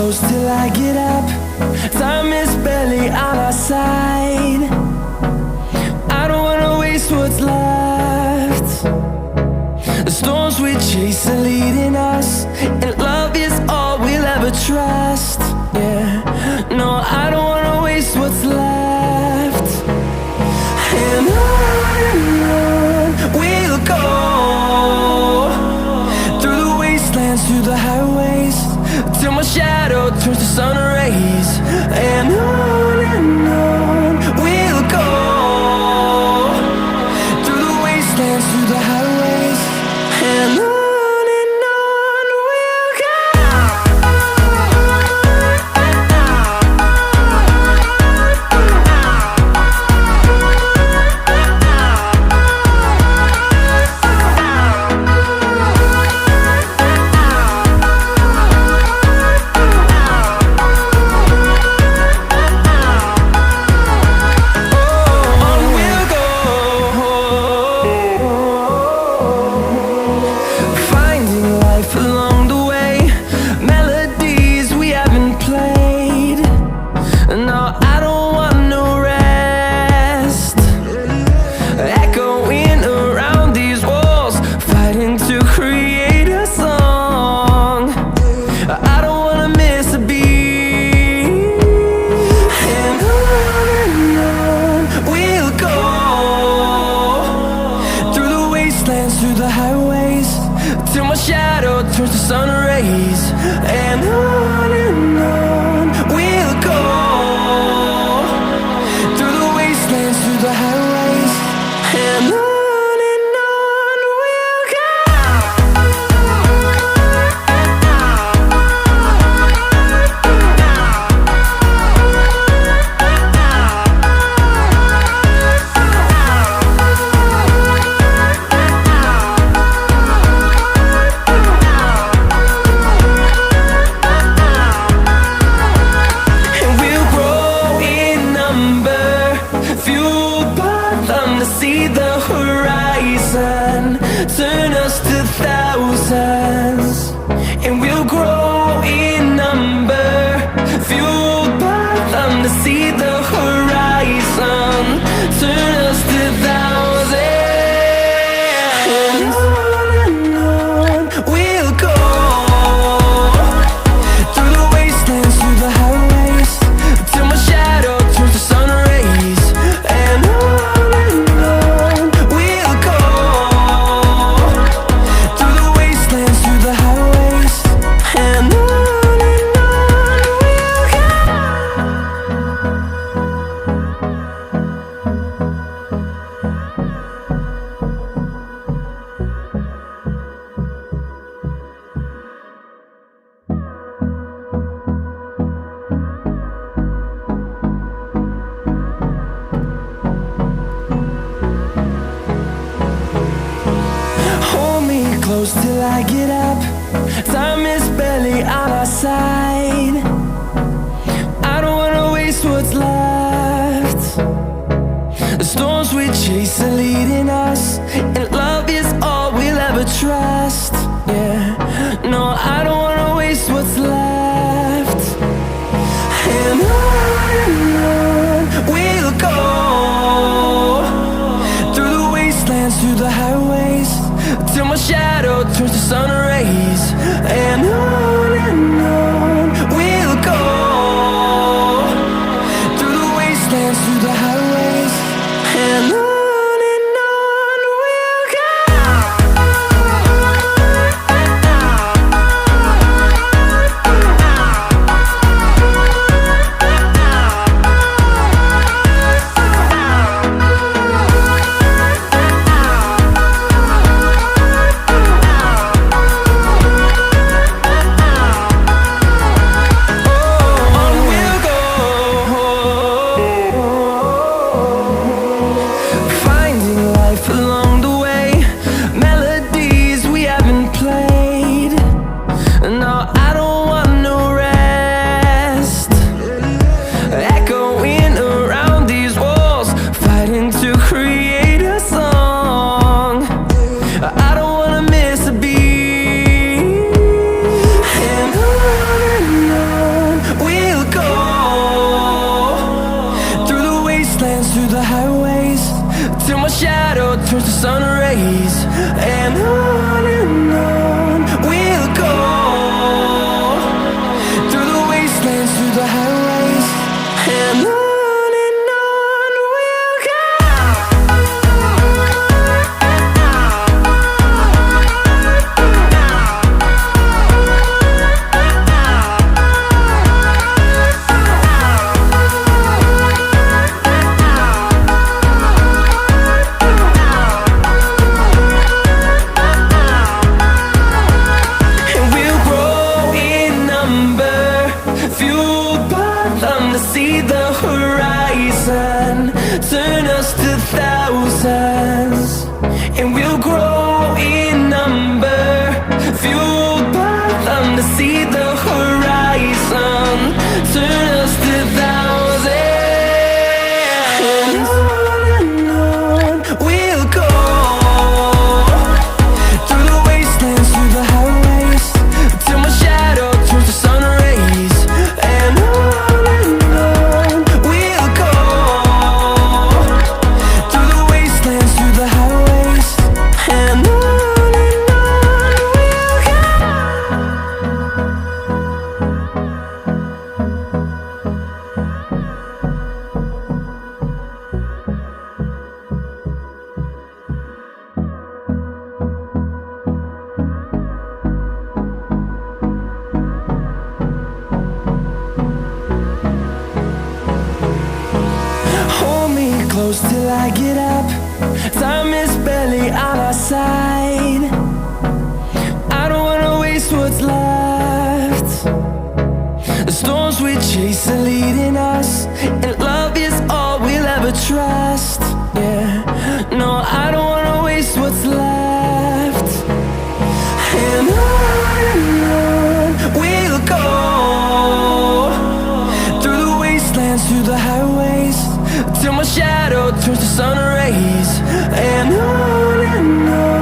close till I get up. Time is barely on our side. I don't wanna waste what's left. The storms we chase are leading us, and love is all we'll ever trust. Yeah, no, I don't wanna waste what's left. And on we'll go, through the wastelands, through the highways, till my shadow turns to sun rays. And on we'll go, through the wastelands, through the highways, and on. Through the highways, till my shadow turns to sun rays. And on we'll go, through the wastelands, through the highways, and on we'll go. See the horizon turn us to thousands, and we'll grow in number, fueled by them. To see the horizon turn us to thousands, and on we'll go, through the wastelands, through the highways, till my shadow turns to sun rays. And close till I get up. Time is barely on our side. I don't wanna waste what's left. The storms we chase are leading us, and love is all we'll ever trust. Yeah, no, I don't wanna waste what's left. And on we'll go, through the wastelands, through the highways, till my shadow turns to sun rays. And on we'll go, through the wastelands, through the highways, and on. till my shadow turns to sun rays. And on we'll go, through the wastelands, through the highways. And on we'll go. And we'll grow in number, fueled by them to see the horizon, turn us to thousands. And we'll grow in number, fueled by them to see the horizon, turn us to thousands. And on we'll go, through the wastelands, through the highways, till my shadow turns to sun rays. And on we'll go, through the wastelands, through the highways. And on we'll go. Hold me close till I get up. Time is barely on our side. I don't wanna waste what's left. The storms we chase are leading us, and love is all we'll ever trust. Yeah, no, I don't wanna waste what's left. And on we'll go, through the wastelands, through the highways, till my shadow turns to sun rays. And on